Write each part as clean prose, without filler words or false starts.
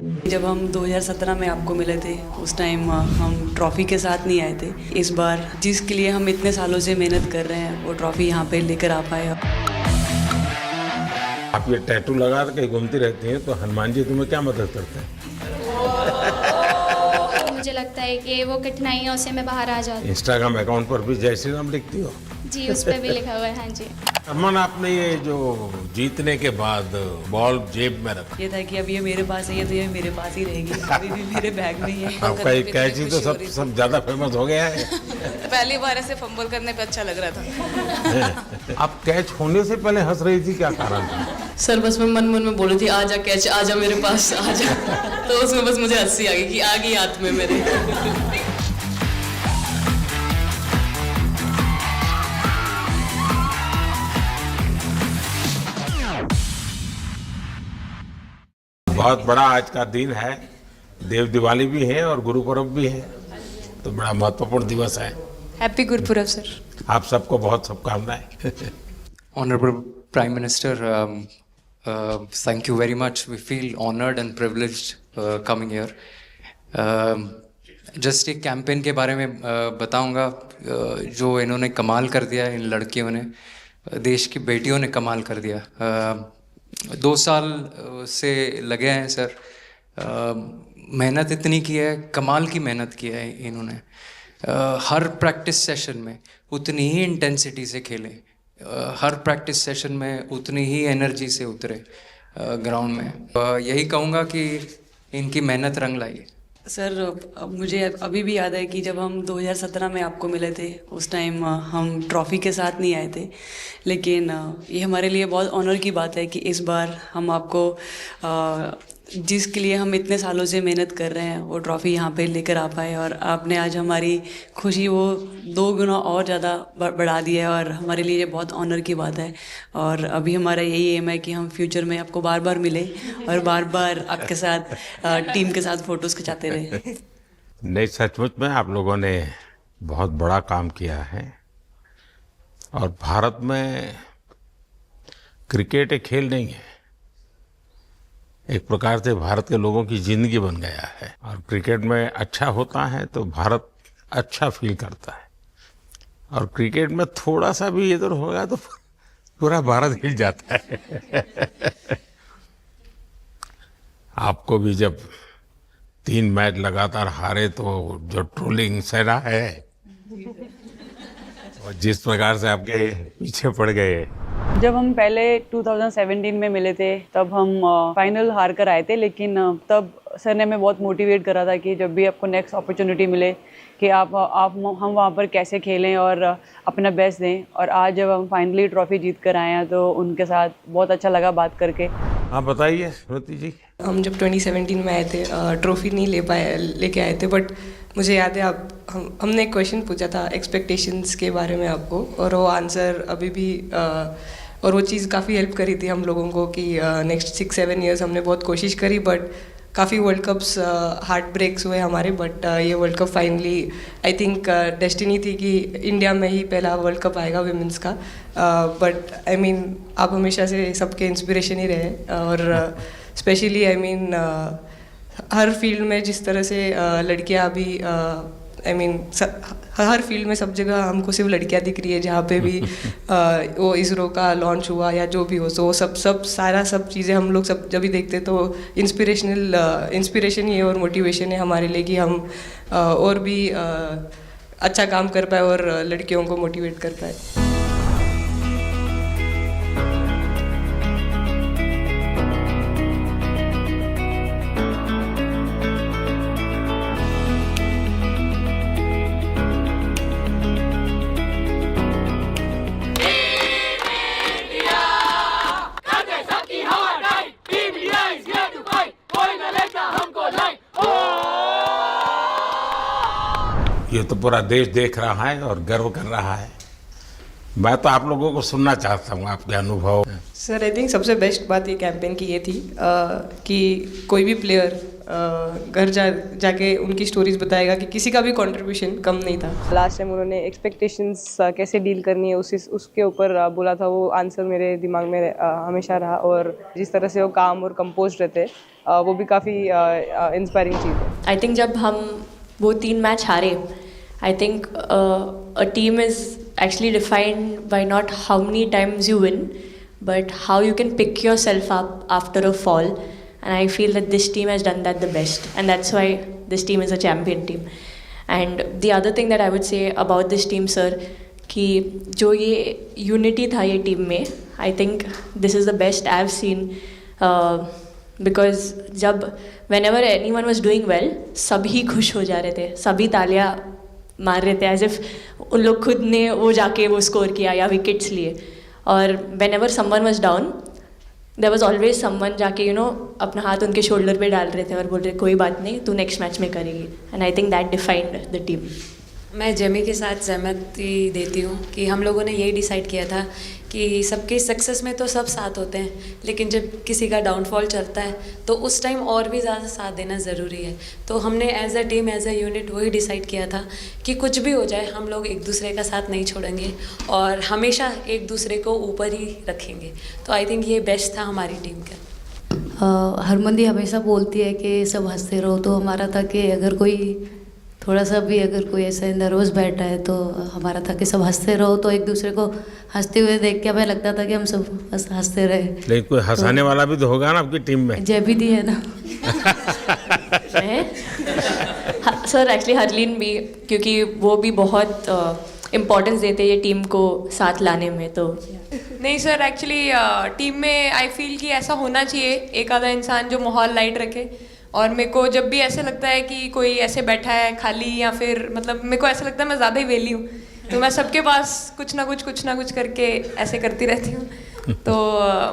जब हम 2017 में आपको मिले थे उस टाइम हम ट्रॉफ़ी के साथ नहीं आए थे। इस बार जिसके लिए हम इतने सालों से मेहनत कर रहे हैं वो ट्रॉफ़ी यहाँ पे लेकर आ पाए। आप ये टैटू लगा के घूमती रहती हैं तो हनुमान जी तुम्हें क्या मदद करते हैं? मुझे लगता है कि वो कठिनाइयों से मैं बाहर आ जाऊँ। इंस्टाग्राम अकाउंट पर भी जय श्री राम लिखती हो? जी, उस पर भी लिखा हुआ है। हाँ जी। अमन, आपने ये जो जीतने के बाद बॉल जेब में रखा, ये था कि अब ये मेरे पास है, ये तो ये मेरे पास ही रहेगी, अभी भी मेरे बैग में ही है। आपका एक कैची तो सब ज्यादा फेमस हो गया है। पहली बार ऐसे फंबल करने पे अच्छा लग रहा था। आप कैच होने से पहले हंस रही थी, क्या कारण था? सर बस मैं मन में बोली थी आजा कैच, आजा मेरे पास आजा। तो उसमें बस मुझे हंसी आ गई कि आ गई हाथ में मेरे। बहुत बड़ा आज का दिन है, देव दिवाली भी है और गुरु पर्व भी है, तो बड़ा महत्वपूर्ण दिवस है। Happy Gurpurab sir. आप सबको बहुत शुभकामनाएं। Honorable Prime Minister, thank you very much. We feel honored and privileged coming here. Just एक कैंपेन के बारे में बताऊंगा जो इन्होंने कमाल कर दिया, इन लड़कियों ने, देश की बेटियों ने कमाल कर दिया। 2 साल से लगे हैं सर, मेहनत इतनी की है, कमाल की मेहनत की है इन्होंने। हर प्रैक्टिस सेशन में उतनी ही इंटेंसिटी से खेले, हर प्रैक्टिस सेशन में उतनी ही एनर्जी से उतरे ग्राउंड में। यही कहूँगा कि इनकी मेहनत रंग लाई। सर अब मुझे अभी भी याद है कि जब हम 2017 में आपको मिले थे उस टाइम हम ट्रॉफ़ी के साथ नहीं आए थे, लेकिन ये हमारे लिए बहुत ऑनर की बात है कि इस बार हम आपको जिसके लिए हम इतने सालों से मेहनत कर रहे हैं वो ट्रॉफ़ी यहाँ पे लेकर आ पाए, और आपने आज हमारी खुशी वो 2 गुना और ज़्यादा बढ़ा दी है, और हमारे लिए ये बहुत ऑनर की बात है। और अभी हमारा यही एम है कि हम फ्यूचर में आपको बार बार मिले और बार बार आपके साथ टीम के साथ फ़ोटोज़ खिंचाते रहे। नहीं, सचमुच में आप लोगों ने बहुत बड़ा काम किया है, और भारत में क्रिकेट एक खेल नहीं है, एक प्रकार से भारत के लोगों की जिंदगी बन गया है। और क्रिकेट में अच्छा होता है तो भारत अच्छा फील करता है, और क्रिकेट में थोड़ा सा भी इधर होगा तो पूरा भारत हिल जाता है। आपको भी जब 3 मैच लगातार हारे तो जो ट्रोलिंग सेना है, और जिस प्रकार से आपके पीछे पड़ गए। जब हम पहले 2017 में मिले थे तब हम फाइनल हार कर आए थे, लेकिन तब सर ने हमें बहुत मोटिवेट करा था कि जब भी आपको नेक्स्ट अपॉर्चुनिटी मिले कि हम वहाँ पर कैसे खेलें और अपना बेस्ट दें। और आज जब हम फाइनली ट्रॉफ़ी जीत कर आए हैं तो उनके साथ बहुत अच्छा लगा बात करके। हाँ बताइए स्मृति जी। हम जब 2017 में आए थे ट्रॉफी नहीं लेके आए थे, बट मुझे याद है हमने एक क्वेश्चन पूछा था एक्सपेक्टेशंस के बारे में आपको, और वो आंसर अभी भी और वो चीज़ काफ़ी हेल्प करी थी हम लोगों को कि नेक्स्ट 6-7 ईयर्स हमने बहुत कोशिश करी, बट काफ़ी वर्ल्ड कप्स हार्ट ब्रेक्स हुए हमारे, बट ये world cup finally I think destiny थी कि इंडिया में ही पहला वर्ल्ड कप आएगा विमेंस का। बट आई मीन आप हमेशा से सबके इंस्पिरेशन ही रहे, और specially I mean her field में जिस तरह से लड़कियां अभी आई मीन हर फील्ड में सब जगह हमको सिर्फ लड़कियां दिख रही है, जहाँ पे भी वो इसरो का लॉन्च हुआ या जो भी हो, तो वो सब चीज़ें हम लोग सब जब भी देखते तो इंस्पिरेशन ही है और मोटिवेशन है हमारे लिए कि हम और भी अच्छा काम कर पाए और लड़कियों को मोटिवेट कर पाए। ये तो पूरा देश देख रहा है और गर्व कर रहा है। मैं तो आप लोगों को सुनना चाहता हूँ आपके अनुभव। सर आई थिंक सबसे बेस्ट बात ये कैंपेन की ये थी कि कोई भी प्लेयर घर जाके उनकी स्टोरीज बताएगा कि किसी का भी कंट्रीब्यूशन कम नहीं था। लास्ट टाइम उन्होंने एक्सपेक्टेशंस कैसे डील करनी है उसके ऊपर बोला था, वो आंसर मेरे दिमाग में हमेशा रहा, और जिस तरह से वो काम और कंपोज रहते वो भी काफ़ी इंस्पायरिंग चीज़ है। आई थिंक जब हम वो 3 मैच हारे, I think a team is actually defined by not how many times you win, but how you can pick yourself up after a fall, and I feel that this team has done that the best, and that's why this team is a champion team. And the other thing that I would say about this team, sir, कि जो ये unity था ये team में, I think this is the best I've seen, because जब whenever anyone was doing well, सभी खुश हो जा रहे थे, सभी तालियां मार रहे थे, as if उन लोग खुद ने वो जाके वो स्कोर किया या विकेट्स लिए. और whenever someone was down, there was always someone जाके अपना हाथ उनके शोल्डर पे डाल रहे थे और बोल रहे कोई बात नहीं, तू नेक्स्ट मैच में करेगी. And I think that defined the team. मैं जेमी के साथ सहमति देती हूँ कि हम लोगों ने यही डिसाइड किया था कि सबके सक्सेस में तो सब साथ होते हैं, लेकिन जब किसी का डाउनफॉल चलता है तो उस टाइम और भी ज़्यादा साथ देना ज़रूरी है. तो हमने as a team, as a unit वही डिसाइड किया था कि कुछ भी हो जाए हम लोग एक दूसरे का साथ नहीं छोड़ेंगे और हमेशा एक दूसरे को ऊपर ही रखेंगे. तो आई थिंक ये बेस्ट था हमारी टीम का. हरमंदी हमेशा बोलती है कि सब हंसते रहो, तो हमारा था कि अगर कोई थोड़ा सा भी अगर कोई ऐसा नर्वस बैठा है तो हमारा था कि सब हंसते रहो, तो एक दूसरे को हंसते हुए देख के हमें लगता था कि हम सब हंसते रहे. लेकिन कोई हंसाने वाला भी तो होगा ना आपकी टीम में. जय भी दी है ना. सर एक्चुअली हरलीन भी, क्योंकि वो भी बहुत इम्पोर्टेंस देते हैं ये टीम को साथ लाने में. तो नहीं सर, एक्चुअली टीम में आई फील कि ऐसा होना चाहिए एक आधा इंसान जो माहौल लाइट रखे. और मेरे को जब भी ऐसे लगता है कि कोई ऐसे बैठा है खाली, या फिर मतलब मेरे को ऐसा लगता है मैं ज़्यादा ही वेली हूँ, तो मैं सबके पास कुछ ना कुछ करके ऐसे करती रहती हूँ. तो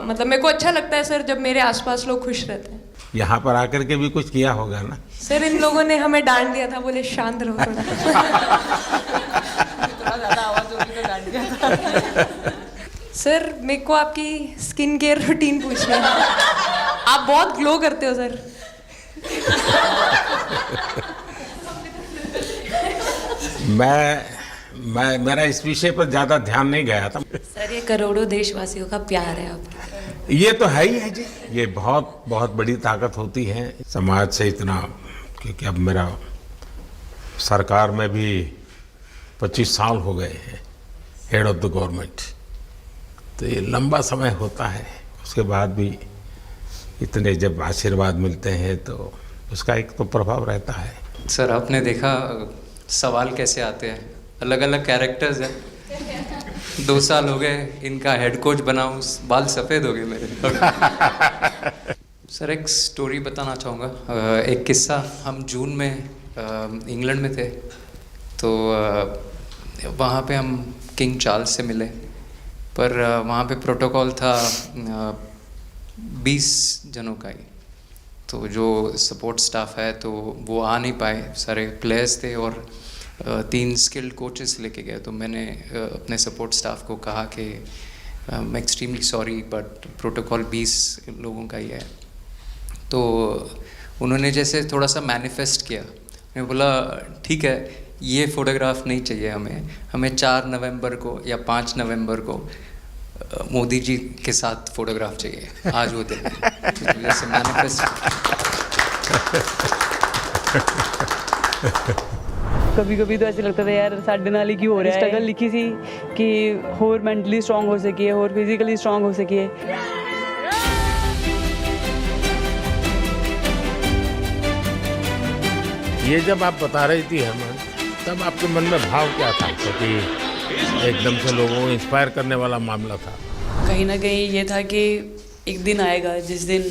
मतलब मेरे को अच्छा लगता है सर जब मेरे आसपास लोग खुश रहते हैं. यहाँ पर आकर के भी कुछ किया होगा ना सर? इन लोगों ने हमें डांट दिया था, बोले शांत रहो थोड़ा. सर मेरे को आपकी स्किन केयर रूटीन पूछनी है. आप बहुत ग्लो करते हो सर. मैं मेरा इस विषय पर ज़्यादा ध्यान नहीं गया था. सर ये करोड़ों देशवासियों का प्यार है आपकी. ये तो है ही है जी. ये बहुत बहुत बड़ी ताकत होती है समाज से इतना, क्योंकि अब मेरा सरकार में भी 25 साल हो गए हैं हेड ऑफ द गवर्नमेंट. तो ये लंबा समय होता है. उसके बाद भी इतने जब आशीर्वाद मिलते हैं तो उसका एक तो प्रभाव रहता है. सर आपने देखा सवाल कैसे आते हैं, अलग अलग कैरेक्टर्स हैं. 2 साल हो गए इनका हेड कोच बनाऊँ, बाल सफ़ेद हो गए मेरे. सर एक स्टोरी बताना चाहूँगा. एक किस्सा, हम जून में इंग्लैंड में थे, तो वहाँ पे हम किंग चार्ल्स से मिले, पर वहाँ पे प्रोटोकॉल था 20 जनों का ही. तो जो सपोर्ट स्टाफ है तो वो आ नहीं पाए, सारे प्लेयर्स थे और 3 स्किल्ड कोचेस लेके गए. तो मैंने अपने सपोर्ट स्टाफ को कहा कि मैं एक्सट्रीमली सॉरी बट प्रोटोकॉल 20 लोगों का ही है. तो उन्होंने जैसे थोड़ा सा मैनिफेस्ट किया. मैं बोला ठीक है, ये फ़ोटोग्राफ नहीं चाहिए हमें 4 नवंबर को या 5 नवंबर को मोदी जी के साथ फोटोग्राफ चाहिए. आज वो दिन जैसे मैनिफेस्ट. कभी कभी तो ऐसे लगता था यार साढ़े नाल ही क्यों हो रहा है. स्ट्रगल लिखी सी कि होर मेंटली स्ट्रॉन्ग हो सकिए, होर फिजिकली स्ट्रॉन्ग हो सकिए. ये जब आप बता रही थी हरमन, तब आपके मन में भाव क्या था? क्योंकि एकदम से लोगों को इंस्पायर करने वाला मामला था. कहीं ना कहीं ये था कि एक दिन आएगा जिस दिन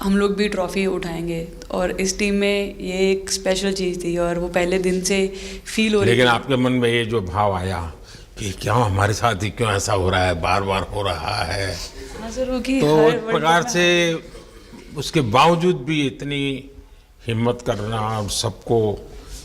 हम लोग भी ट्रॉफी उठाएंगे, और इस टीम में ये एक स्पेशल चीज़ थी और वो पहले दिन से फील हो रही. लेकिन आपके मन में ये जो भाव आया कि क्यों हमारे साथ ही क्यों ऐसा हो रहा है, बार बार हो रहा है, हाँ सर, वो कि तो एक प्रकार से उसके बावजूद भी इतनी हिम्मत करना और सबको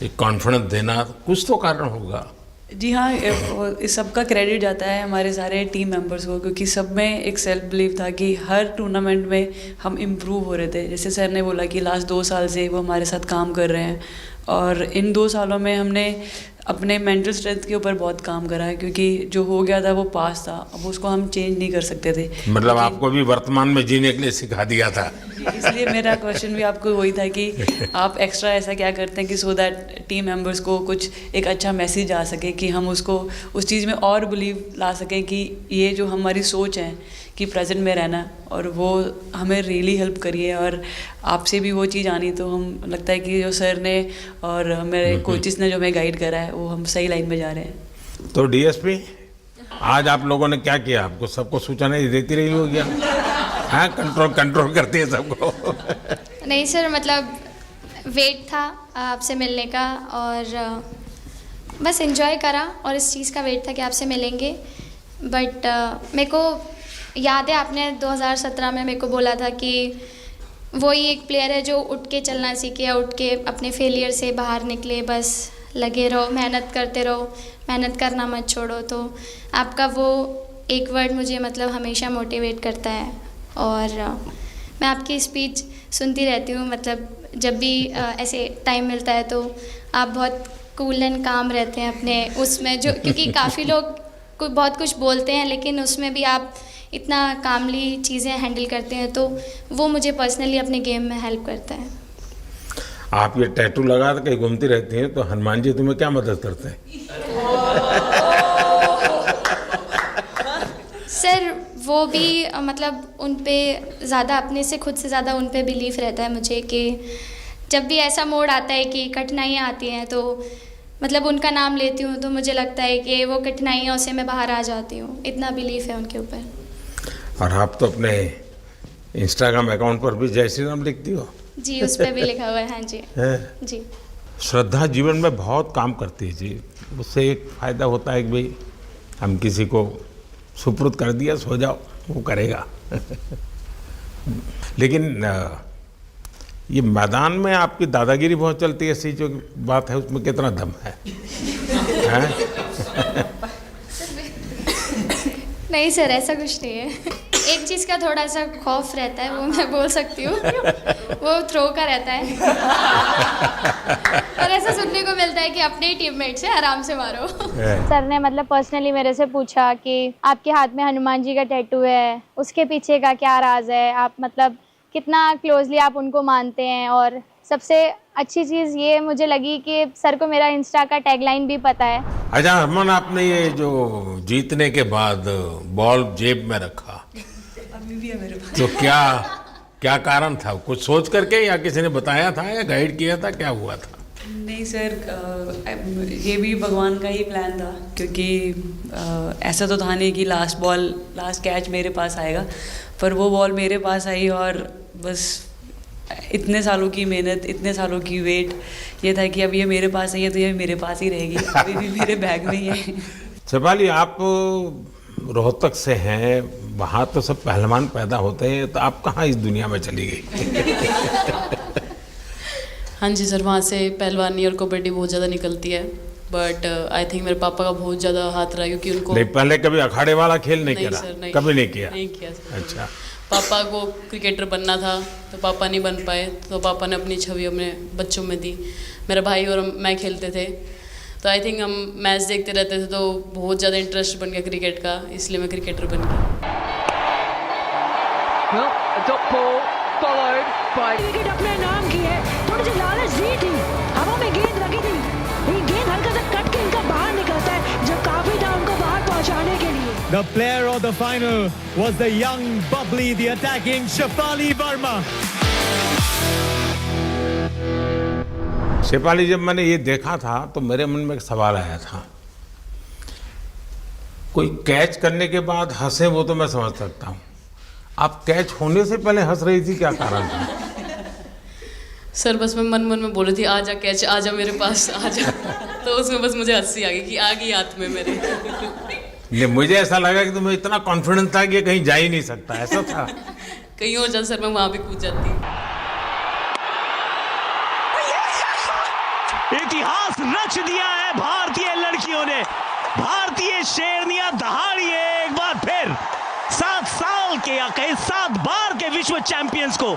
एक कॉन्फिडेंस देना, कुछ तो कारण होगा. जी हाँ, इस सब का क्रेडिट जाता है हमारे सारे टीम मेंबर्स को, क्योंकि सब में एक सेल्फ बिलीव था कि हर टूर्नामेंट में हम इम्प्रूव हो रहे थे. जैसे सर ने बोला कि लास्ट 2 साल से वो हमारे साथ काम कर रहे हैं, और इन 2 सालों में हमने अपने मेंटल स्ट्रेंथ के ऊपर बहुत काम करा है, क्योंकि जो हो गया था वो पास था, अब उसको हम चेंज नहीं कर सकते थे। मतलब आपको भी वर्तमान में जीने के लिए सिखा दिया था। इसलिए मेरा क्वेश्चन भी आपको वही था कि आप एक्स्ट्रा ऐसा क्या करते हैं कि सो दैट टीम मेंबर्स को कुछ एक अच्छा मैसेज आ सके, कि हम उसको उस चीज़ में और बिलीव ला सकें कि ये जो हमारी सोच है कि प्रेजेंट में रहना, और वो हमें रियली हेल्प करिए। और आपसे भी वो चीज़ आनी, तो हम लगता है कि जो सर ने और मेरे कोचेस ने जो हमें गाइड करा है, वो हम सही लाइन में जा रहे हैं। तो डीएसपी, आज आप लोगों ने क्या किया? आपको सबको सूचना देती रही होगी, हाँ? कंट्रोल करती है सबको। नहीं सर, मतलब वेट था आपसे मिलने का, और बस एंजॉय करा, और इस चीज़ का वेट था कि आपसे मिलेंगे। बट मेरे को याद है आपने 2017 में मेरे को बोला था कि वही एक प्लेयर है जो उठ के चलना सीखे, या उठ के अपने फेलियर से बाहर निकले, बस लगे रहो, मेहनत करते रहो, मेहनत करना मत छोड़ो। तो आपका वो एक वर्ड मुझे मतलब हमेशा मोटिवेट करता है, और मैं आपकी स्पीच सुनती रहती हूँ। मतलब जब भी ऐसे टाइम मिलता है तो आप बहुत कूल एंड काम रहते हैं अपने उसमें, जो क्योंकि काफ़ी लोग बहुत कुछ बोलते हैं, लेकिन उसमें भी आप इतना कामली चीज़ें हैंडल करते हैं, तो वो मुझे पर्सनली अपने गेम में हेल्प करता है। आप ये टैटू लगा के घूमती रहती हैं, तो हनुमान जी तुम्हें क्या मदद करते हैं? सर वो भी मतलब उन पे ज़्यादा, अपने से खुद से ज़्यादा उन पे बिलीफ रहता है मुझे, कि जब भी ऐसा मोड़ आता है कि कठिनाइयाँ आती हैं, तो मतलब उनका नाम लेती हूँ तो मुझे लगता है कि वो कठिनाइयों से मैं बाहर आ जाती हूँ। इतना बिलीफ है उनके ऊपर। और आप तो अपने इंस्टाग्राम अकाउंट पर भी जय श्री राम लिखती हो? जी, उस पर भी लिखा हुआ है। हाँ जी। जी। श्रद्धा जीवन में बहुत काम करती है जी। उससे एक फ़ायदा होता है कि भाई हम किसी को सुपुर्द कर दिया, सो जाओ, वो करेगा। लेकिन ये मैदान में आपकी दादागिरी बहुत चलती है, ऐसी जो बात है उसमें कितना दम है? नहीं सर, ऐसा कुछ नहीं है। एक चीज़ का थोड़ा सा खौफ रहता है, वो मैं बोल सकती हूँ, वो थ्रो का रहता है। और ऐसा सुनने को मिलता है कि अपने ही टीममेट से आराम से मारो। सर ने मतलब पर्सनली मेरे से पूछा कि आपके हाथ में हनुमान जी का टैटू है, उसके पीछे का क्या राज है, आप मतलब कितना क्लोजली आप उनको मानते हैं। और सबसे अच्छी चीज़ ये मुझे लगी कि सर को मेरा इंस्टा का टैगलाइन भी पता है। अच्छा हरमन, आपने ये जो जीतने के बाद बॉल जेब में रखा, अभी भी है मेरे पास। तो क्या कारण था? कुछ सोच करके, या किसी ने बताया था, या गाइड किया था, क्या हुआ था? नहीं सर, ये भी भगवान का ही प्लान था, क्योंकि ऐसा तो था नहीं कि लास्ट कैच मेरे पास आएगा, पर वो बॉल मेरे पास आई, और बस इतने सालों की मेहनत, इतने सालों की वेट, ये था कि अब ये मेरे पास आई है तो ये मेरे पास ही रहेगी, अभी भी मेरे बैग में ही है। शेफाली, आप रोहतक से हैं, वहाँ तो सब पहलवान पैदा होते हैं, तो आप कहाँ इस दुनिया में चली गई? हाँ जी सर, वहाँ से पहलवानी और कबड्डी बहुत ज़्यादा निकलती है, बट आई थिंक मेरे पापा का बहुत ज़्यादा हाथ रहा, क्योंकि उनको नहीं, पहले कभी अखाड़े वाला खेल नहीं किया? सर, नहीं, कभी नहीं किया? नहीं किया सर। अच्छा। पापा को क्रिकेटर बनना था, तो पापा नहीं बन पाए, तो पापा ने अपनी छवि अपने बच्चों में दी। मेरा भाई और मैं खेलते थे, तो आई थिंक हम मैच देखते रहते थे, तो बहुत ज़्यादा इंटरेस्ट बन गया क्रिकेट का, इसलिए मैं क्रिकेटर बन गई। विकेट अपने नाम की है, थोड़ी सी लालच दी थी, हवा में गेंद लगी थी, ये गेंद हल्का सा कट के इनका बाहर निकलता है, जो काफी था उनको बाहर पहुंचाने के लिए। The player of the final was the young, bubbly, the attacking Shefali Verma. Shefali, जब मैंने ये देखा था तो मेरे मन में एक सवाल आया था। कोई कैच करने के बाद हंसे वो तो मैं समझ सकता हूँ, आप कैच होने से पहले हंस रही थी, क्या कारण था? सर बस मैं मन में बोल रही थी, आजा कैच, आजा मेरे पास, आजा। तो उसमें बस मुझे हंसी आ गई कि आ गई हाथ में मेरे। नहीं, मुझे ऐसा लगा कि तुम्हें इतना कॉन्फिडेंस था कि ये कहीं जा ही नहीं सकता, ऐसा था? कहीं और जा सर, मैं वहाँ भी कूद जाती। इतिहास रच दिया है भारतीय लड़कियों ने। भारतीय शेरनियां दहाड़ी है एक बार फिर 7 साल के या कहीं 7 बार के विश्व चैंपियंस को।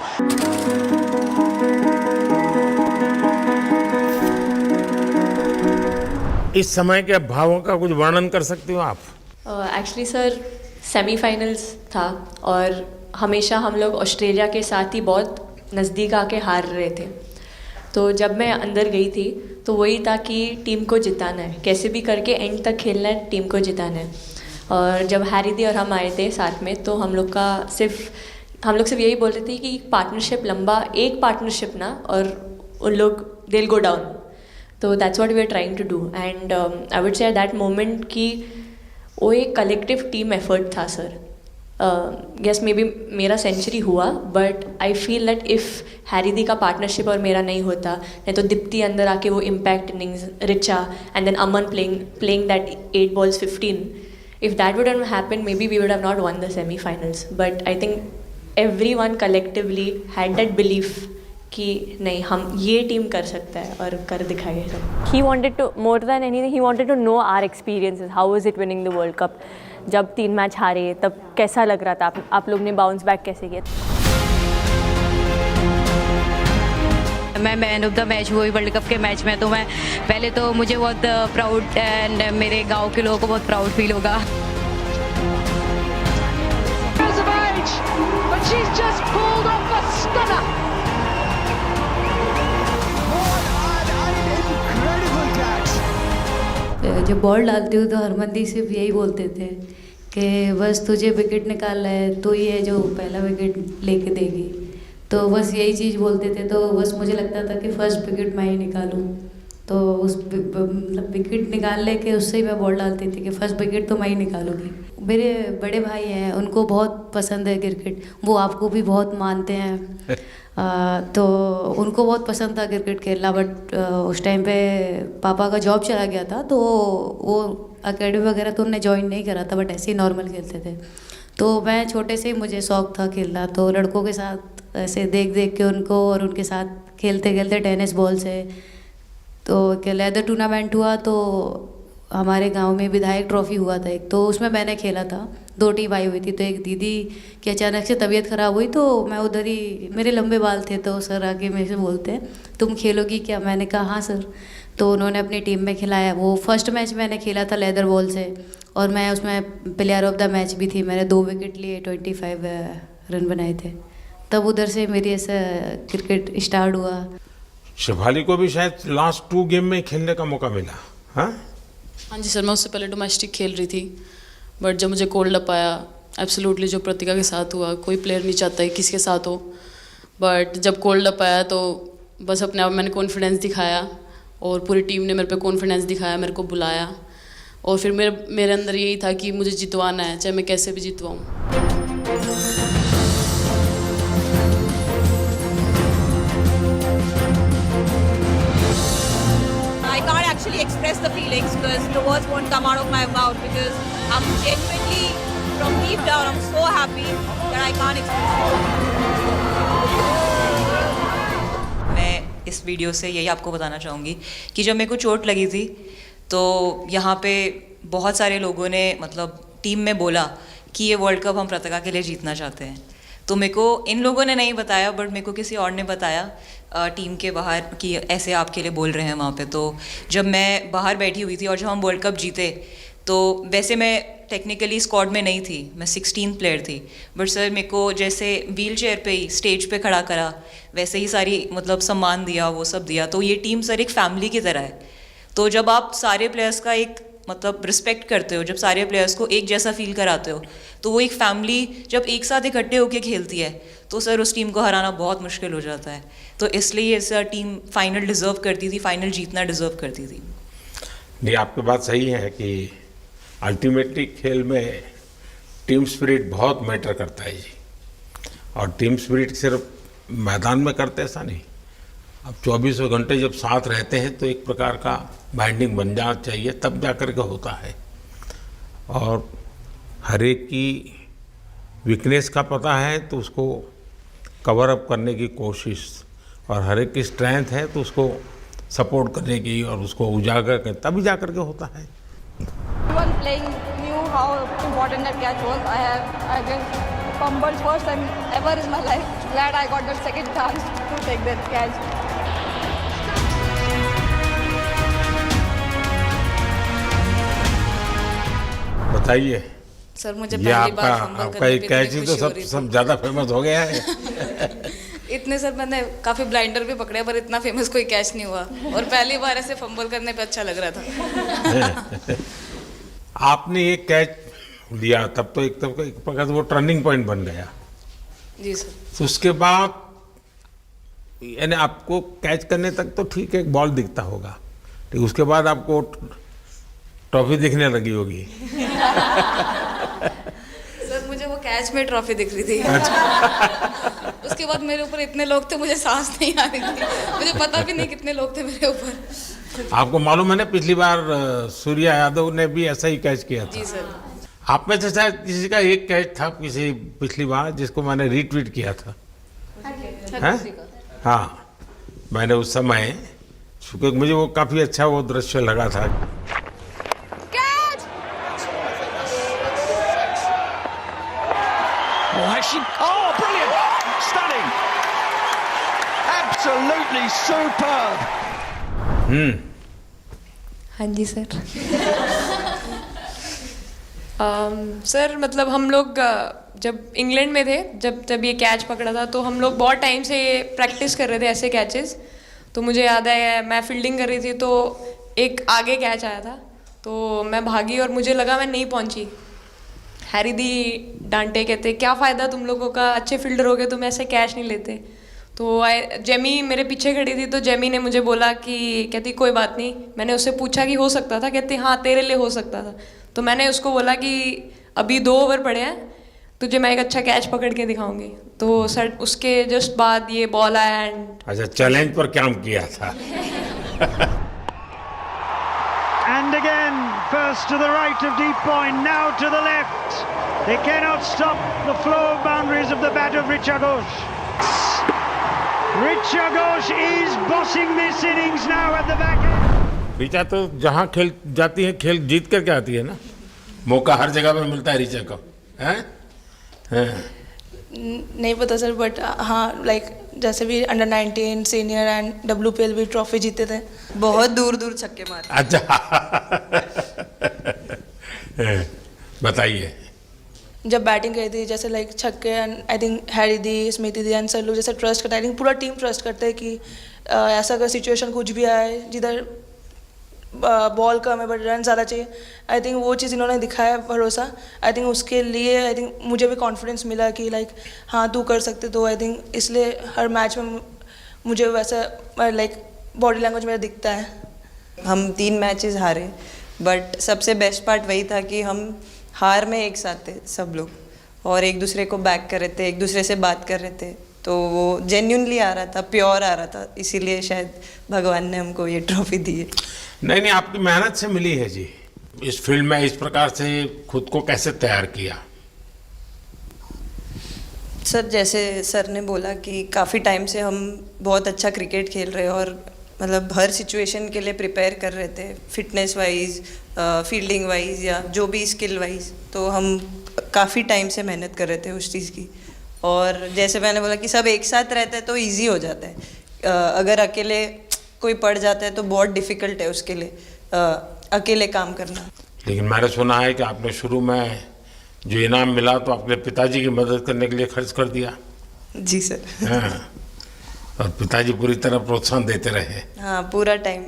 इस समय के भावों का कुछ वर्णन कर सकती हो आप? एक्चुअली सर सेमीफाइनल्स था और हमेशा हम लोग ऑस्ट्रेलिया के साथ ही बहुत नज़दीक आके हार रहे थे। तो जब मैं अंदर गई थी तो वही था कि टीम को जिताना है, कैसे भी करके एंड तक खेलना है, टीम को जिताना है। और जब हैरी दी और हम आए थे साथ में तो हम लोग सिर्फ यही बोल रहे थे कि पार्टनरशिप लंबा, एक पार्टनरशिप ना, और उन लोग दे विल गो डाउन। तो that's what we are trying to do and I would say at that moment कि वो एक कलेक्टिव टीम एफर्ट था सर। यस मे बी मेरा सेंचुरी हुआ, but I feel that if Harry दी का partnership और मेरा नहीं होता, नहीं तो दीप्ति अंदर आके वो impact innings, Richa and then Aman playing that 8 balls 15, if that wouldn't happen maybe we would have not won the semi-finals. But I think everyone collectively had that belief कि नहीं, हम ये टीम कर सकता है और कर दिखाएगा सब। He wanted to, more than anything, he wanted to know our experiences. How was it winning the World Cup? जब 3 मैच हारे तब कैसा लग रहा था? आप लोग ने बाउंस बैक कैसे किया? मैं मैन ऑफ द मैच हुई वर्ल्ड कप के मैच में, तो मैं पहले तो मुझे बहुत प्राउड एंड मेरे गांव के लोगों को बहुत प्राउड फील होगा। जब बॉल डालती हूँ तो हरमनदीप सिर्फ यही बोलते थे कि बस तुझे विकेट निकालना है, तो ये जो पहला विकेट लेके देगी, तो बस यही चीज़ बोलते थे। तो बस मुझे लगता था कि फर्स्ट विकेट मैं ही निकालूं, तो उस मतलब विकेट निकाल लेके उससे ही मैं बॉल डालती थी कि फर्स्ट विकेट तो मैं ही निकालूंगी। मेरे बड़े भाई हैं, उनको बहुत पसंद है क्रिकेट, वो आपको भी बहुत मानते हैं। तो उनको बहुत पसंद था क्रिकेट खेलना, बट उस टाइम पे पापा का जॉब चला गया था, तो वो अकेडमी वगैरह तो उन्होंने ज्वाइन नहीं करा था, बट ऐसे ही नॉर्मल खेलते थे। तो मैं छोटे से ही मुझे शौक़ था खेलना, तो लड़कों के साथ ऐसे देख देख के उनको और उनके साथ खेलते खेलते टेनिस बॉल से, तो लेदर टूर्नामेंट हुआ, तो हमारे गांव में विधायक ट्रॉफी हुआ था एक, तो उसमें मैंने खेला था। 2 टीम आई हुई थी, तो एक दीदी की अचानक से तबीयत ख़राब हुई, तो मैं उधर ही, मेरे लंबे बाल थे, तो सर आके मेरे से बोलते हैं तुम खेलोगी क्या? मैंने कहा हाँ सर। तो उन्होंने अपनी टीम में खिलाया। वो फर्स्ट मैच मैंने खेला था लेदर बॉल से, और मैं उसमें प्लेयर ऑफ द मैच भी थी। मैंने 2 विकेट लिए, 25 रन बनाए थे। तब उधर से मेरी ऐसा क्रिकेट स्टार्ट हुआ। शेफाली को भी शायद लास्ट 2 गेम में खेलने का मौका मिला। हाँ जी सर, मैं उससे पहले डोमेस्टिक खेल रही थी, बट जब मुझे कोल्ड अप आया, एब्सोल्युटली जो प्रतिका के साथ हुआ, कोई प्लेयर नहीं चाहता है किसी के साथ हो, बट जब कोल्ड अप आया तो बस अपने आप मैंने कॉन्फिडेंस दिखाया, और पूरी टीम ने मेरे पे कॉन्फिडेंस दिखाया, मेरे को बुलाया, और फिर मेरे अंदर यही था कि मुझे जितवाना है, चाहे मैं कैसे भी जितवाऊँ। Actually express the feelings because the words won't come out of my mouth, because I'm genuinely from deep down I'm so happy that I can't express it. मैं इस वीडियो से यही आपको बताना चाहूँगी कि जब मेरे को चोट लगी थी तो यहाँ पे बहुत सारे लोगों ने मतलब टीम में बोला कि ये वर्ल्ड कप हम प्रतिका के लिए जीतना चाहते हैं। तो मेरे को इन लोगों ने नहीं बताया, बट मेरे को किसी और ने बताया टीम के बाहर कि ऐसे आपके लिए बोल रहे हैं वहाँ पे। तो जब मैं बाहर बैठी हुई थी और जब हम वर्ल्ड कप जीते, तो वैसे मैं टेक्निकली स्क्वाड में नहीं थी, मैं 16 प्लेयर थी, बट सर मेरे को जैसे व्हील चेयर पे ही स्टेज पे खड़ा करा, वैसे ही सारी मतलब सम्मान दिया, वो सब दिया। तो ये टीम सर एक फैमिली की तरह है। तो जब आप सारे प्लेयर्स का एक मतलब रिस्पेक्ट करते हो, जब सारे प्लेयर्स को एक जैसा फील कराते हो, तो वो एक फैमिली जब एक साथ इकट्ठे होकर खेलती है, तो सर उस टीम को हराना बहुत मुश्किल हो जाता है। तो इसलिए सर टीम फाइनल डिज़र्व करती थी, फाइनल जीतना डिज़र्व करती थी। नहीं, आपकी बात सही है कि अल्टीमेटली खेल में टीम स्पिरिट बहुत मैटर करता है जी। और टीम स्पिरिट सिर्फ मैदान में करते ऐसा नहीं, अब 24 घंटे जब साथ रहते हैं तो एक प्रकार का बाइंडिंग बन जाना चाहिए, तब जा कर के होता है। और हर एक की वीकनेस का पता है तो उसको कवर अप करने की कोशिश, और हर एक की स्ट्रेंथ है तो उसको सपोर्ट करने की और उसको उजागर कर, तभी जा कर के होता है। Everyone playing knew how important that catch was. I just fumbled first time ever in my life. Glad I got the second chance to take that catch. बताइए सर मुझे ये पहली बार फंबल आपका करने ये पे कैच इतनी ही तो खुशी हो सब रही थी। सब ज्यादा फेमस हो गया है। इतने सर मैंने काफ़ी ब्लाइंडर भी पकड़े पर इतना फेमस कोई कैच नहीं हुआ और पहली बार ऐसे फंबल करने पे अच्छा लग रहा था। आपने ये कैच लिया तब तो एक प्रकार से वो टर्निंग पॉइंट बन गया। जी सर। तो उसके बाद यानी आपको कैच करने तक तो ठीक है एक बॉल दिखता होगा, लेकिन उसके बाद आपको ट्रॉफी दिखने लगी होगी। सर मुझे वो कैच में ट्रॉफी दिख रही थी। उसके बाद मेरे ऊपर इतने लोग थे मुझे सांस नहीं आ रही थी, मुझे पता भी नहीं कितने लोग थे मेरे ऊपर। आपको मालूम है ना पिछली बार सूर्या यादव ने भी ऐसा ही कैच किया था। जी सर। आप में से शायद किसी का एक कैच था किसी पिछली बार जिसको मैंने रीट्वीट किया था। हैं? हाँ, मैंने उस समय क्योंकि मुझे वो काफी अच्छा वो दृश्य लगा था। Oh, brilliant! Stunning! Absolutely superb! हाँ जी सर। सर मतलब हम लोग जब इंग्लैंड में थे जब ये कैच पकड़ा था तो हम लोग बहुत टाइम से प्रैक्टिस कर रहे थे ऐसे कैचेस। तो मुझे याद है मैं फील्डिंग कर रही थी तो एक आगे कैच आया था तो मैं भागी और मुझे लगा मैं नहीं पहुंची। हैरी दी डांटे, कहते क्या फ़ायदा तुम लोगों का, अच्छे फील्डर हो गए तुम ऐसे कैच नहीं लेते। तो जेमी मेरे पीछे खड़ी थी तो जेमी ने मुझे बोला कि कहती कोई बात नहीं। मैंने उससे पूछा कि हो सकता था, कहती हाँ तेरे लिए हो सकता था। तो मैंने उसको बोला कि अभी 2 ओवर पड़े हैं, तुझे मैं एक अच्छा कैच पकड़ के दिखाऊंगी। तो सर उसके जस्ट बाद ये बॉल आया एंड अच्छा चैलेंज पर काम किया था। And again, first to the right of deep point, now to the left. They cannot stop the flow of boundaries of the bat of Richa Ghosh. Richa Ghosh is bossing this innings now at the back end. Richa तो जहाँ खेल जाती है खेल जीत करके आती है ना, मौका हर जगह में मिलता है ऋचा को, हैं? नहीं पता सर बट हाँ लाइक जैसे भी अंडर 19 सीनियर एंड WPL भी ट्रॉफी जीते थे। बहुत दूर दूर छक्के मारे। अच्छा बताइए। जब बैटिंग करी थी जैसे लाइक छक्के and I think Harry the, Smiti the and sir लोग जैसे ट्रस्ट करते हैं, आई थिंक पूरा टीम ट्रस्ट करते हैं कि ऐसा अगर सिचुएशन कुछ भी आए जिधर बॉल कम है बट रन ज़्यादा चाहिए, आई थिंक वो चीज़ इन्होंने दिखाया भरोसा। आई थिंक उसके लिए आई थिंक मुझे भी कॉन्फिडेंस मिला कि लाइक हाँ तू कर सकते। तो आई थिंक इसलिए हर मैच में मुझे वैसा लाइक बॉडी लैंग्वेज मेरा दिखता है। हम 3 मैचेस हारे बट सबसे बेस्ट पार्ट वही था कि हम हार में एक साथ थे सब लोग और एक दूसरे को बैक कर रहे थे, एक दूसरे से बात कर रहे थे। तो वो जेन्युइनली आ रहा था, प्योर आ रहा था, इसीलिए शायद भगवान ने हमको ये ट्रॉफी दी है। नहीं आपकी मेहनत से मिली है जी। इस फील्ड में इस प्रकार से खुद को कैसे तैयार किया? सर जैसे सर ने बोला कि काफ़ी टाइम से हम बहुत अच्छा क्रिकेट खेल रहे हैं और मतलब हर सिचुएशन के लिए प्रिपेयर कर रहे थे, फिटनेस वाइज, फील्डिंग वाइज या जो भी स्किल वाइज। तो हम काफ़ी टाइम से मेहनत कर रहे थे उस चीज़ की। और जैसे मैंने बोला कि सब एक साथ रहते हैं तो इजी हो जाता है। अगर अकेले कोई पड़ जाता है तो बहुत डिफ़िकल्ट है उसके लिए अकेले काम करना। लेकिन मैंने सुना है कि आपने शुरू में जो इनाम मिला तो अपने पिताजी की मदद करने के लिए खर्च कर दिया। जी सर। हाँ, और पिताजी पूरी तरह प्रोत्साहन देते रहे। हाँ पूरा टाइम,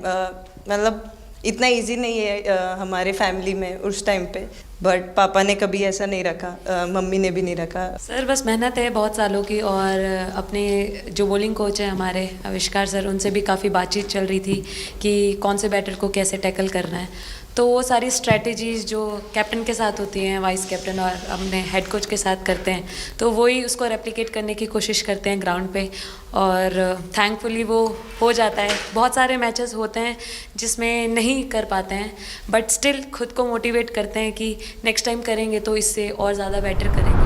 मतलब इतना इजी नहीं है हमारे फैमिली में उस टाइम पे, बट पापा ने कभी ऐसा नहीं रखा, मम्मी ने भी नहीं रखा। सर बस मेहनत है बहुत सालों की और अपने जो बॉलिंग कोच हैं हमारे आविष्कार सर, उनसे भी काफ़ी बातचीत चल रही थी कि कौन से बैटर को कैसे टैकल करना है। तो वो सारी स्ट्रेटजीज़ जो कैप्टन के साथ होती हैं, वाइस कैप्टन और अपने हेड कोच के साथ करते हैं, तो वही उसको रेप्लिकेट करने की कोशिश करते हैं ग्राउंड पे और थैंकफुली वो हो जाता है। बहुत सारे मैचेस होते हैं जिसमें नहीं कर पाते हैं बट स्टिल खुद को मोटिवेट करते हैं कि नेक्स्ट टाइम करेंगे तो इससे और ज़्यादा बेटर करेंगे।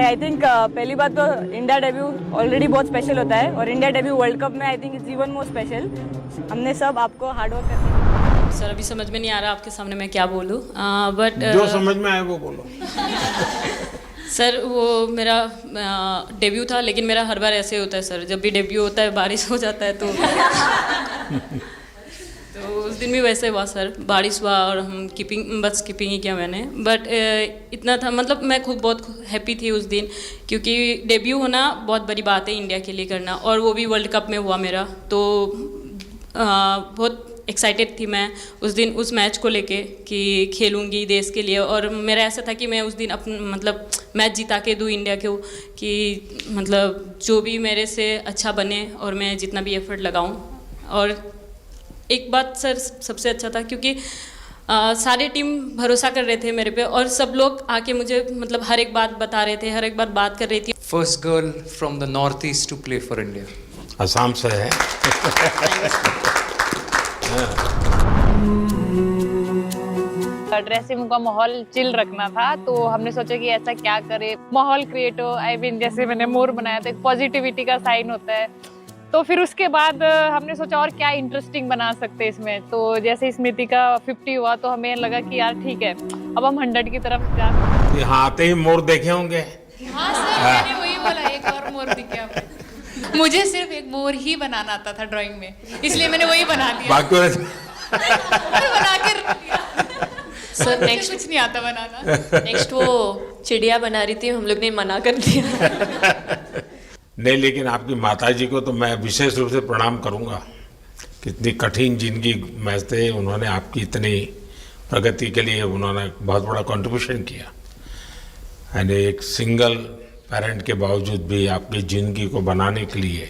आई थिंक पहली बात तो इंडिया डेब्यू ऑलरेडी बहुत स्पेशल होता है और इंडिया डेब्यू वर्ल्ड कप में I think it's even more special. हमने सब आपको हार्डवर्क करके। सर अभी समझ में नहीं आ रहा आपके सामने मैं क्या बोलूँ, बट जो समझ में आए वो बोलो। सर वो मेरा डेब्यू था, लेकिन मेरा हर बार ऐसे होता है सर, जब भी डेब्यू होता है बारिश हो जाता है तो उस दिन भी वैसे हुआ सर, बारिश हुआ और हम बस कीपिंग ही किया मैंने, बट इतना था, मतलब मैं खुद बहुत हैप्पी थी उस दिन, क्योंकि डेब्यू होना बहुत बड़ी बात है इंडिया के लिए करना, और वो भी वर्ल्ड कप में हुआ मेरा, तो बहुत एक्साइटेड थी मैं उस दिन उस मैच को लेके कि खेलूंगी देश के लिए, और मेरा ऐसा था कि मैं उस दिन मतलब मैच जिता के दूँ इंडिया को, कि मतलब जो भी मेरे से अच्छा बने और मैं जितना भी एफर्ट लगाऊं। और एक बात सर सबसे अच्छा था, क्योंकि सारे टीम भरोसा कर रहे थे मेरे पे, और सब लोग आके मुझे मतलब हर एक बात बता रहे थे, हर एक बात कर रही थी। First girl from the north east to play for India, Assam से है। ड्रेसिंग का माहौल चिल रखना था, तो हमने सोचा कि ऐसा क्या करे, माहौल क्रिएट हो। आई मीन जैसे मैंने मोर बनाया था, एक पॉजिटिविटी का साइन होता है, तो फिर उसके बाद हमने सोचा और क्या इंटरेस्टिंग बना सकते हैं इसमें। तो जैसे स्मृति का 50 हुआ तो हमें लगा कि यार ठीक है, अब हम 100 की तरफ जा। यहाँ आते ही मोर देखे होंगे। हाँ सर, मैंने वही बोला, एक और मोर दिखा। मुझे सिर्फ एक मोर ही बनाना आता था ड्राइंग में, इसलिए मैंने वही बना दिया। बाकी बना के रख दिया। सर नेक्स्ट कुछ नहीं आता बनाना। नेक्स्ट वो चिड़िया बना रही थी, हम लोग ने मना कर दिया। नहीं, लेकिन आपकी माताजी को तो मैं विशेष रूप से प्रणाम करूंगा। कितनी कठिन जिंदगी में से उन्होंने आपकी इतनी प्रगति के लिए उन्होंने बहुत बड़ा कंट्रीब्यूशन किया। यानी एक सिंगल पेरेंट के बावजूद भी आपकी ज़िंदगी को बनाने के लिए,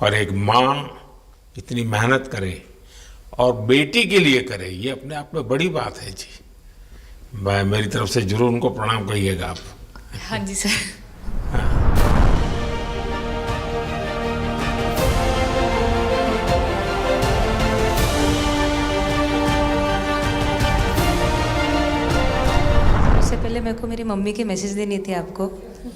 और एक माँ इतनी मेहनत करे और बेटी के लिए करे, ये अपने आप में बड़ी बात है जी। मैं मेरी तरफ से जरूर उनको प्रणाम कहिएगा आप। हाँ जी सर। उससे पहले मेरे को मेरी मम्मी की मैसेज देनी थी आपको।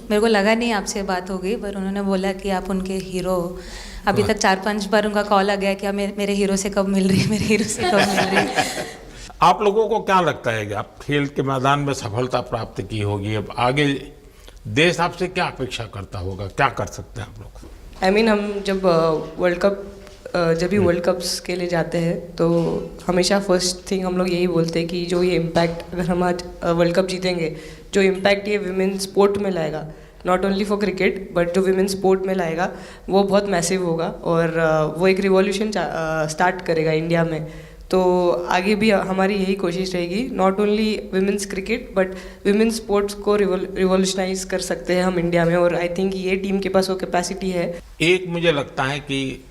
मेरे को लगा नहीं आपसे बात हो गई, पर उन्होंने बोला कि आप उनके हीरो हो। अभी तक 4-5 बार उनका कॉल आ गया कि मेरे हीरो से कब मिल रही है, मेरे हीरो से कब मिल रही है। आप लोगों को क्या लगता है कि आप खेल के मैदान में सफलता प्राप्त की होगी, अब आगे देश आपसे क्या अपेक्षा करता होगा, क्या कर सकते हैं आप लोग? आई मीन हम जब जब भी वर्ल्ड कप्स के लिए जाते हैं तो हमेशा फर्स्ट थिंग हम लोग यही बोलते हैं कि जो ये इम्पैक्ट, अगर हम आज वर्ल्ड कप जीतेंगे, जो इम्पैक्ट ये विमेन स्पोर्ट में लाएगा, not only for cricket but जो विमेन स्पोर्ट में लाएगा, वो बहुत मैसिव होगा, और वो एक रिवॉल्यूशन स्टार्ट करेगा इंडिया में। तो आगे भी हमारी यही कोशिश रहेगी, not only women's cricket but women's sports को रिवॉल्यूशनाइज कर सकते हैं हम इंडिया में, और आई थिंक ये टीम के पास वो कैपेसिटी है। एक मुझे लगता है कि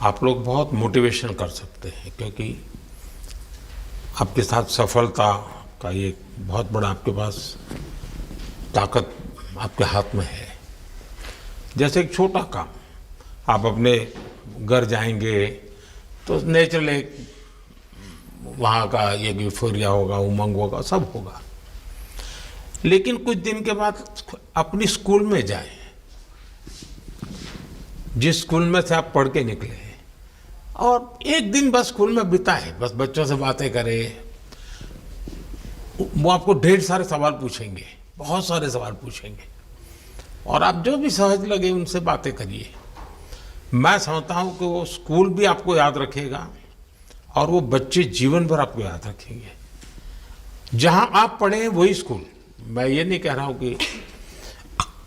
आप लोग बहुत मोटिवेशन कर सकते हैं, क्योंकि आपके साथ सफलता का ये बहुत बड़ा आपके पास ताकत आपके हाथ में है। जैसे एक छोटा काम, आप अपने घर जाएंगे तो नेचुरली वहाँ का ये यूफोरिया होगा, उमंग होगा, सब होगा। लेकिन कुछ दिन के बाद अपनी स्कूल में जाएं, जिस स्कूल में से आप पढ़ के निकले हैं, और एक दिन बस स्कूल में बिताए, बस बच्चों से बातें करें। वो आपको ढेर सारे सवाल पूछेंगे, बहुत सारे सवाल पूछेंगे, और आप जो भी सहज लगे उनसे बातें करिए। मैं समझता हूँ कि वो स्कूल भी आपको याद रखेगा, और वो बच्चे जीवन भर आपको याद रखेंगे। जहाँ आप पढ़े वही स्कूल, मैं ये नहीं कह रहा हूँ कि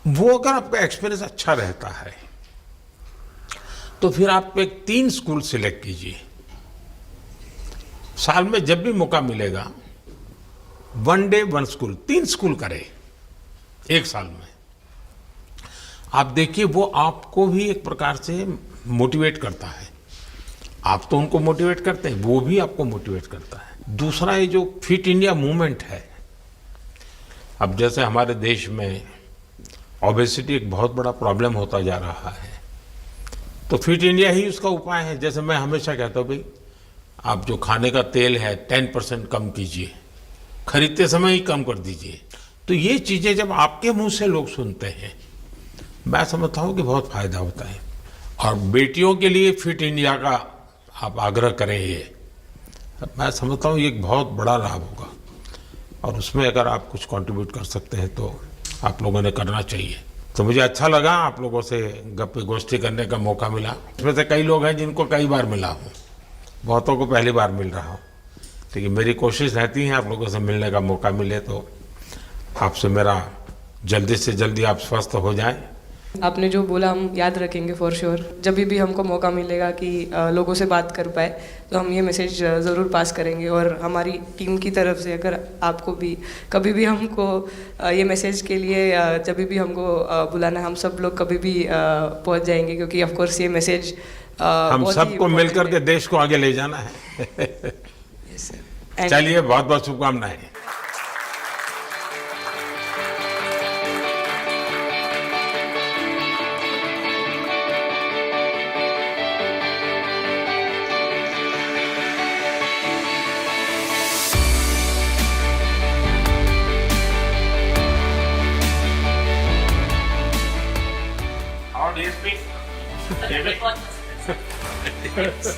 वो अगर आपका एक्सपीरियंस अच्छा रहता है तो फिर आप एक 3 स्कूल सिलेक्ट कीजिए। साल में जब भी मौका मिलेगा 1 डे 1 स्कूल, 3 स्कूल करें एक साल में। आप देखिए वो आपको भी एक प्रकार से मोटिवेट करता है। आप तो उनको मोटिवेट करते हैं, वो भी आपको मोटिवेट करता है। दूसरा ये जो फिट इंडिया मूवमेंट है, अब जैसे हमारे देश में ओबेसिटी एक बहुत बड़ा प्रॉब्लम होता जा रहा है, तो फिट इंडिया ही उसका उपाय है। जैसे मैं हमेशा कहता हूँ भाई, आप जो खाने का तेल है 10% कम कीजिए, खरीदते समय ही कम कर दीजिए। तो ये चीज़ें जब आपके मुंह से लोग सुनते हैं, मैं समझता हूँ कि बहुत फायदा होता है। और बेटियों के लिए फिट इंडिया का आप आग्रह करें, ये मैं समझता हूँ ये एक बहुत बड़ा लाभ होगा, और उसमें अगर आप कुछ कंट्रीब्यूट कर सकते हैं तो आप लोगों ने करना चाहिए। तो मुझे अच्छा लगा आप लोगों से गप्पे गोष्ठी करने का मौका मिला। इसमें से कई लोग हैं जिनको कई बार मिला हूँ, बहुतों को पहली बार मिल रहा हूँ, लेकिन मेरी कोशिश रहती है आप लोगों से मिलने का मौका मिले तो आपसे मेरा जल्दी से जल्दी आप स्वस्थ हो जाएं। आपने जो बोला हम याद रखेंगे फॉर श्योर। जब भी हमको मौका मिलेगा कि लोगों से बात कर पाए तो हम ये मैसेज ज़रूर पास करेंगे। और हमारी टीम की तरफ से अगर आपको भी कभी भी हमको ये मैसेज के लिए जब भी हमको बुलाना, हम सब लोग कभी भी पहुंच जाएंगे, क्योंकि ऑफ कोर्स ये मैसेज हम सबको मिलकर के देश को आगे ले जाना है। चलिए, बहुत बहुत शुभकामनाएं।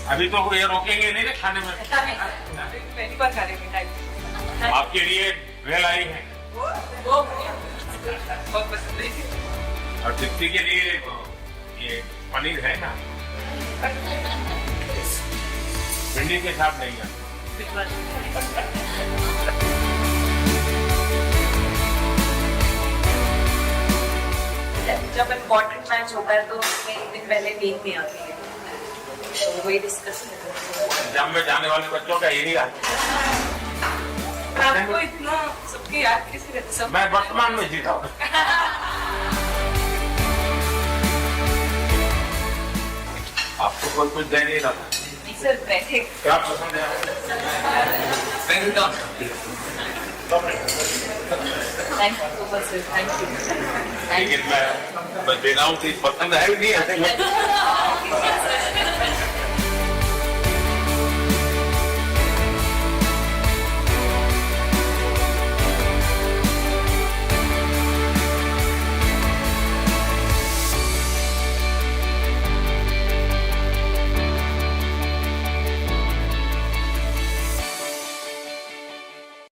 अभी तो ये रोकेंगे नहीं ना खाने में। पहली बार खा रहे हैं। आपके लिए वेल आई है बहुत पसंद है। और दीप्ति के लिए ये पनीर है ना, भिंडी के साथ नहीं है। जब इम्पोर्टेंट मैच होता है तो उसमें एक दिन पहले नींद नहीं आती है, तो वही डिस्कस जब में जाने वाले बच्चों का यही हाल। आपको इतना सबकी याद कैसे रहती? सब मैं वर्तमान में जीता हूँ। आपको कोई कुछ दे नहीं रहा सर, बैठे क्या पसंद है? Thank you so much sir, thank you. लेकिन मैं देना हूँ, पसंद है नहीं ऐसे